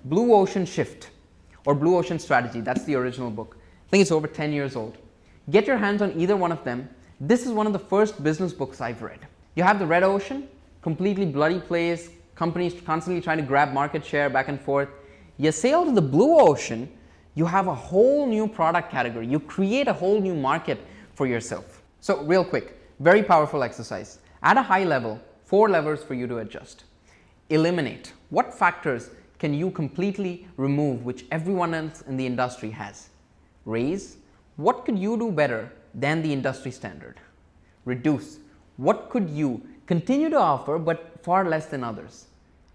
Blue Ocean Shift, or Blue Ocean Strategy, that's the original book. I think it's over 10 years old. Get your hands on either one of them. This is one of the first business books I've read. You have the Red Ocean, completely bloody place, companies constantly trying to grab market share back and forth. You sail to the Blue Ocean, you have a whole new product category. You create a whole new market for yourself. So real quick, very powerful exercise. At a high level, 4 levers for you to adjust. Eliminate. What factors can you completely remove which everyone else in the industry has? Raise. What could you do better than the industry standard? Reduce. What could you continue to offer but far less than others?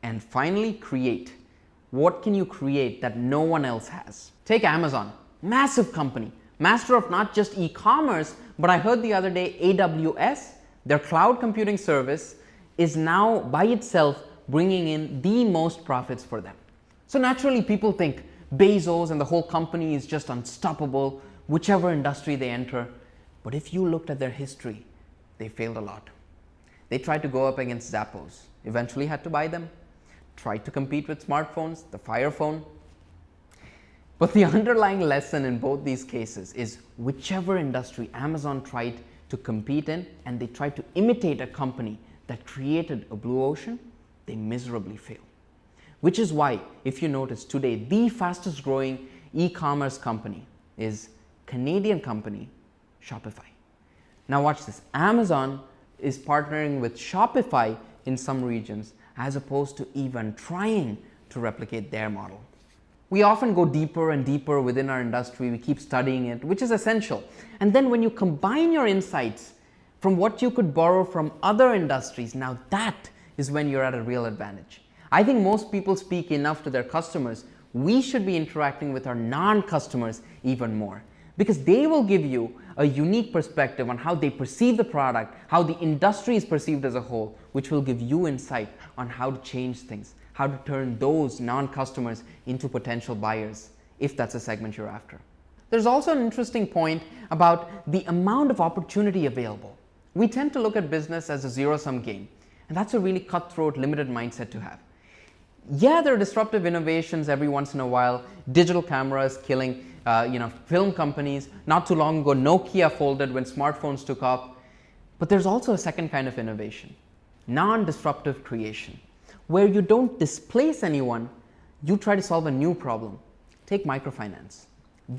And finally, create. What can you create that no one else has? Take Amazon, massive company, master of not just e-commerce, but I heard the other day AWS, their cloud computing service, is now by itself bringing in the most profits for them. So naturally people think Bezos and the whole company is just unstoppable, whichever industry they enter. But if you looked at their history, they failed a lot. They tried to go up against Zappos, eventually had to buy them, tried to compete with smartphones, the Fire phone. But the underlying lesson in both these cases is whichever industry Amazon tried to compete in and they tried to imitate a company that created a blue ocean, they miserably fail. Which is why, if you notice today, the fastest growing e-commerce company is Canadian company Shopify. Now watch this. Amazon is partnering with Shopify in some regions as opposed to even trying to replicate their model. We often go deeper and deeper within our industry. We keep studying it, which is essential. And then when you combine your insights from what you could borrow from other industries, now that is when you're at a real advantage. I think most people speak enough to their customers. We should be interacting with our non-customers even more, because they will give you a unique perspective on how they perceive the product, how the industry is perceived as a whole, which will give you insight on how to change things, how to turn those non-customers into potential buyers, if that's a segment you're after. There's also an interesting point about the amount of opportunity available. We tend to look at business as a zero-sum game, and that's a really cutthroat, limited mindset to have. Yeah, there are disruptive innovations every once in a while. Digital cameras killing film companies. Not too long ago, Nokia folded when smartphones took off. But there's also a second kind of innovation, non-disruptive creation, where you don't displace anyone, you try to solve a new problem. Take microfinance.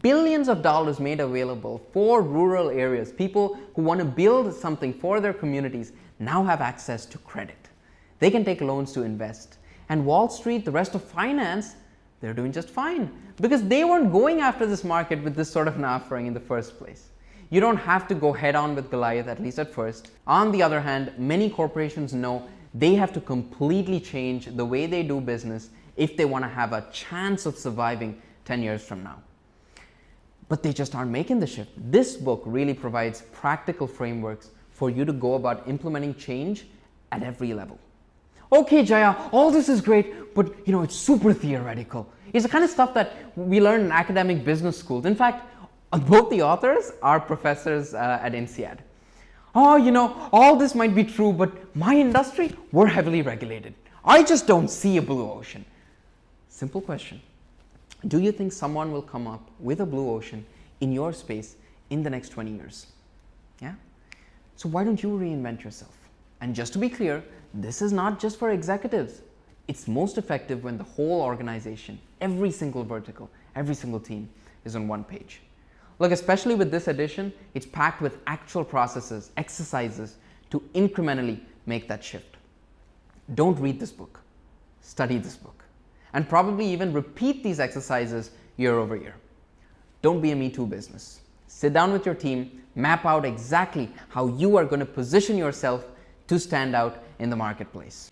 Billions of dollars made available for rural areas. People who want to build something for their communities now have access to credit. They can take loans to invest. And Wall Street, the rest of finance, they're doing just fine because they weren't going after this market with this sort of an offering in the first place. You don't have to go head on with Goliath, at least at first. On the other hand, many corporations know they have to completely change the way they do business if they want to have a chance of surviving 10 years from now. But they just aren't making the shift. This book really provides practical frameworks for you to go about implementing change at every level. Okay, Jaya, all this is great, but it's super theoretical. It's the kind of stuff that we learn in academic business schools. In fact, both the authors are professors at INSEAD. Oh, all this might be true, but my industry, we're heavily regulated. I just don't see a blue ocean. Simple question. Do you think someone will come up with a blue ocean in your space in the next 20 years? Yeah? So why don't you reinvent yourself? And just to be clear, this is not just for executives. It's most effective when the whole organization, every single vertical, every single team is on one page. Look, especially with this edition, it's packed with actual processes, exercises to incrementally make that shift. Don't read this book. Study this book. And probably even repeat these exercises year over year. Don't be a Me Too business. Sit down with your team, map out exactly how you are going to position yourself to stand out in the marketplace.